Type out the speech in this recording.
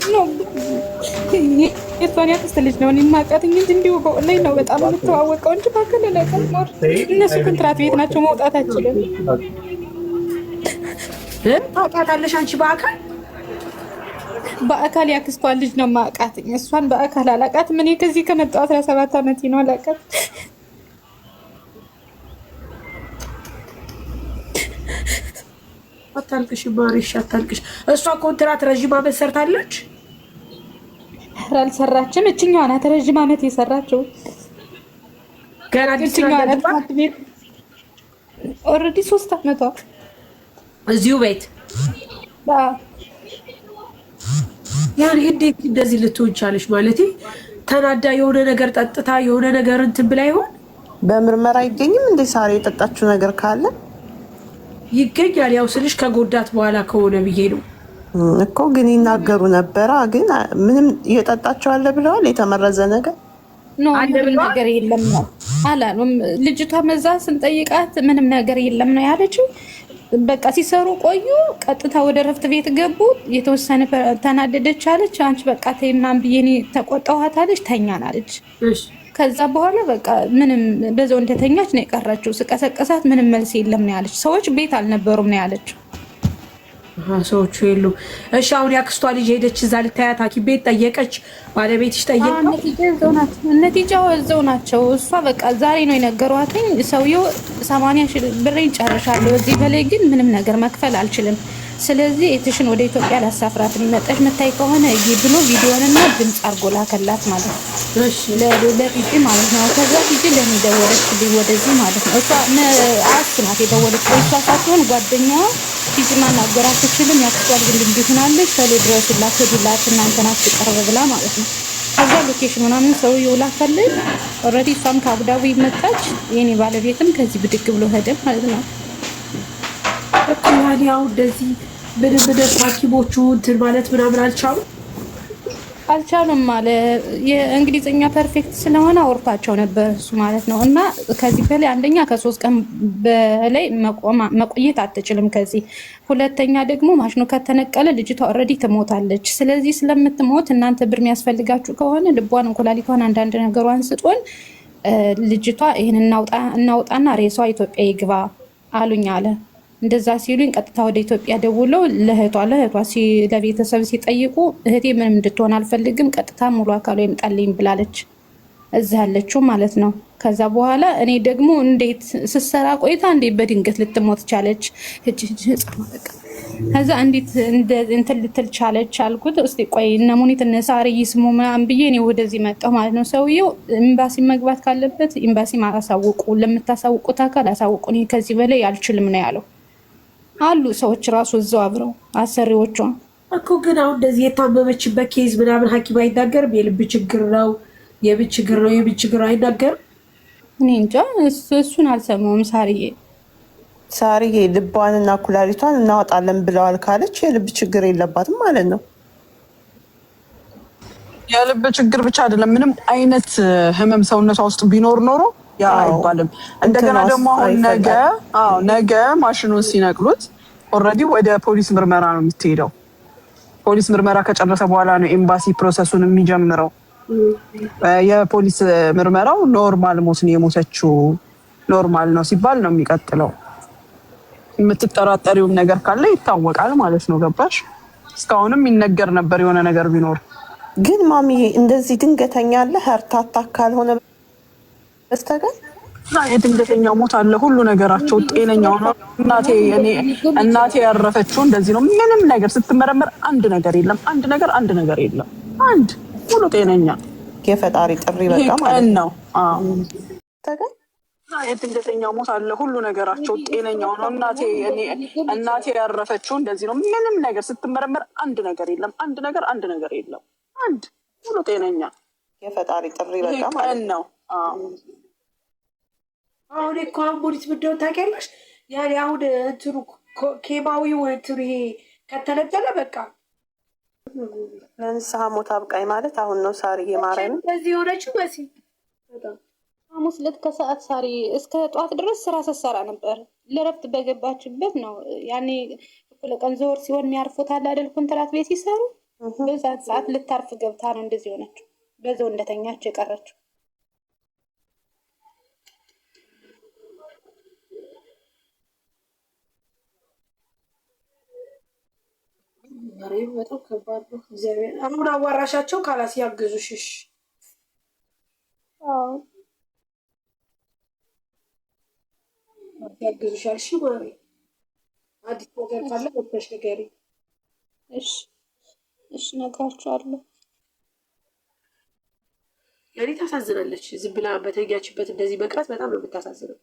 ነው የሷን ያክስት ልጅ ነው የማውቃት እንጂ እንዲሁ በኦንላይን ነው በጣም የምተዋወቀው እንጂ ባከለ ለቀም እነሱ ኮንትራት ቤት ናቸው መውጣት አይችልም። ታውቂያታለሽ አንቺ በአካል? በአካል ያክስቷን ልጅ ነው የማውቃት። እሷን በአካል አላውቃትም። እኔ ከዚህ ከመጣሁ 17 ዓመት ነው አላውቃት። አታልቅሽ ማሪሽ አታልቅሽ። እሷ ኮንትራት ረዥም ዓመት ሰርታለች። አልሰራችም። እችኛዋ ናት ረዥም ዓመት የሰራችው። ገና እችኛዋ ናት ቤት ኦልሬዲ 3 ዓመቷ እዚሁ ቤት። ያን እንዴት እንደዚህ ልትሆን ቻለች? ማለት ተናዳ የሆነ ነገር ጠጥታ የሆነ ነገር እንትን ብላ ይሆን? በምርመራ አይገኝም እንደ ሳሪ የጠጣችው ነገር ካለ ይገኛል። ያው ስልሽ ከጎዳት በኋላ ከሆነ ብዬ ነው እኮ። ግን ይናገሩ ነበረ። ግን ምንም እየጠጣቸው አለ ብለዋል። የተመረዘ ነገር ነው ምንም ነገር የለም ነው አላሉም። ልጅቷ መዛ ስንጠይቃት ምንም ነገር የለም ነው ያለችው። በቃ ሲሰሩ ቆዩ። ቀጥታ ወደ ረፍት ቤት ገቡ። የተወሰነ ተናደደች አለች። አንቺ በቃ ተይ ምናምን ብዬ እኔ ተቆጣኋት አለች። ተኛን አለች። ከዛ በኋላ በቃ ምንም በዛው እንደተኛች ነው የቀረችው። ስቀሰቀሳት ምንም መልስ የለም ነው ያለች። ሰዎች ቤት አልነበሩም ነው ያለችው። ሰዎቹ የሉ። እሺ አሁን ያክስቷ ልጅ ሄደች እዛ ልታያት ሐኪም ቤት ጠየቀች። ባለቤትሽ ጠየቀ? ነቲጃው እዛው ናቸው። እሷ በቃ ዛሬ ነው የነገሯትኝ። ሰውየው 80 ሺህ ብር ጨርሻለሁ፣ እዚህ በላይ ግን ምንም ነገር መክፈል አልችልም። ስለዚህ እትሽን ወደ ኢትዮጵያ ላሳፍራት የሚመጣሽ መታይ ከሆነ ብሎ ቪዲዮንና ድምፅ አድርጎ ላከላት ማለት ነው። ለፊጂ ማለት ነው። ከዛ ፊጂ ለኔ ደወለችልኝ ወደዚህ ማለት ነው። እሷ አስናት የደወለች እሷ ሳትሆን ጓደኛዋ ፊጂ ማናገር አትችልም። ያክስቷል ግን እንዲሆናለች ተሎ ድረሱላት ሄዱላት እናንተ ናችሁ ቀርብ ብላ ማለት ነው። ከዛ ሎኬሽን ምናምን ሰውዬው ላከልኝ። ኦልሬዲ እሷም ከአቡዳቢ መጣች። የኔ ባለቤትም ከዚህ ብድግ ብሎ ሄደ ማለት ነው። ያው እንደዚህ ምንም ሐኪሞቹ እንትን ማለት ምናምን አልቻሉም ማለት የእንግሊዝኛ ፐርፌክት ስለሆነ አውርቷቸው ነበር እሱ ማለት ነው። እና ከዚህ በላይ አንደኛ ከ3 ቀን በላይ መቆየት አትችልም ከዚህ። ሁለተኛ ደግሞ ማሽኑ ከተነቀለ ልጅቷ ኦልሬዲ ትሞታለች። ስለዚህ ስለምትሞት እናንተ ብር የሚያስፈልጋችሁ ከሆነ ልቧን፣ እንኩላሊቷን፣ አንዳንድ ነገሯን ስጡን። ልጅቷ ይህን እናውጣና ሬሷ ኢትዮጵያ ይግባ አሉኝ አለ። እንደዛ ሲሉኝ ቀጥታ ወደ ኢትዮጵያ ደውለው ለእህቷ ለቤተሰብ ሲጠይቁ እህቴ ምንም እንድትሆን አልፈልግም፣ ቀጥታ ሙሉ አካሏ ይምጣልኝ ብላለች እዛ ያለችው ማለት ነው። ከዛ በኋላ እኔ ደግሞ እንዴት ስሰራ ቆይታ እንዴት በድንገት ልትሞት ቻለች? ከዛ እንዴት እንትን ልትል ቻለች አልኩት። እስቲ ቆይ እነ ሙኒት እነ ሳሪ ይስሙ ምናምን ብዬ እኔ ወደዚህ መጣሁ ማለት ነው። ሰውየው ኤምባሲ መግባት ካለበት ኤምባሲ ማሳውቁ፣ ለምታሳውቁት አካል አሳውቁ፣ እኔ ከዚህ በላይ አልችልም ነው ያለው። አሉ ሰዎች ራሱ እዛው አብረው አሰሪዎቿ እኮ። ግን አሁን እንደዚህ የታመመችበት ኬዝ ምናምን ሐኪም አይናገርም? የልብ ችግር ነው የምን ችግር አይናገርም? እኔ እንጃ እሱን አልሰማሁም። ሳርዬ ልቧንና ኩላሊቷን እናወጣለን ብለዋል ካለች የልብ ችግር የለባትም ማለት ነው። የልብ ችግር ብቻ አይደለም፣ ምንም አይነት ህመም ሰውነቷ ውስጥ ቢኖር ኖሮ ያ አይባልም። እንደገና ደግሞ አሁን ነገ ማሽኑን ሲነቅሉት ኦልሬዲ ወደ ፖሊስ ምርመራ ነው የምትሄደው። ፖሊስ ምርመራ ከጨረሰ በኋላ ነው ኤምባሲ ፕሮሰሱን የሚጀምረው። የፖሊስ ምርመራው ኖርማል ሞት ነው የሞተችው ኖርማል ነው ሲባል ነው የሚቀጥለው። የምትጠራጠሪውም ነገር ካለ ይታወቃል ማለት ነው። ገባሽ? እስካሁንም ይነገር ነበር የሆነ ነገር ቢኖር። ግን ማሚዬ እንደዚህ ድንገተኛ አለ ሀርታታ ካልሆነ በስተቀር የድንገተኛው ሞት አለ። ሁሉ ነገራቸው ጤነኛው ነው። እናቴ ያረፈችው እንደዚህ ነው። ምንም ነገር ስትመረመር አንድ ነገር የለም። አንድ ሙሉ ጤነኛ። የፈጣሪ ጥሪ በቃ ማለት ነው። የድንገተኛው ሞት አለ። ሁሉ ነገራቸው ጤነኛው ነው። እናቴ ያረፈችው እንደዚህ ነው። ምንም ነገር ስትመረመር አንድ ነገር የለም። አንድ ነገር የለም። አንድ ሙሉ ጤነኛ። የፈጣሪ ጥሪ በቃ ማለት ነው። አሁን እኮ አምቡሊት ምንድነው ታውቂያለሽ? ያኔ አሁን እንትኑ ኬማዊው እንትኑ ይሄ ከተነጠለ በቃ ለንስሐ ሞት አብቃኝ ማለት አሁን ነው። ሳርዬ ማርያም እንደዚህ የሆነችው መሲ ሐሙስ ዕለት ከሰዓት ሳሪ እስከ ጠዋት ድረስ ስራ ስትሰራ ነበር። ለረፍት በገባችበት ነው። ያኔ እኩለ ቀን ዘወር ሲሆን የሚያርፉት አለ አይደል? ኮንትራት ቤት ሲሰሩ በዛት ሰዓት ልታርፍ ገብታ ነው እንደዚህ ሆነችው። በዛው እንደተኛች የቀረችው። በጣም ከባድ ነው። እግዚአብሔር አሁን አዋራሻቸው ካላስ ያግዙሽሽ። ያግዙሻል። እሺ ማሪ፣ አዲስ ነገር ካለ ወጥተሽ ንገሪ። እሺ እሺ፣ እነግራቸዋለሁ። ያኔ ታሳዝናለች። ዝም ብላ በተኛችበት እንደዚህ መቅረት በጣም ነው የምታሳዝነው።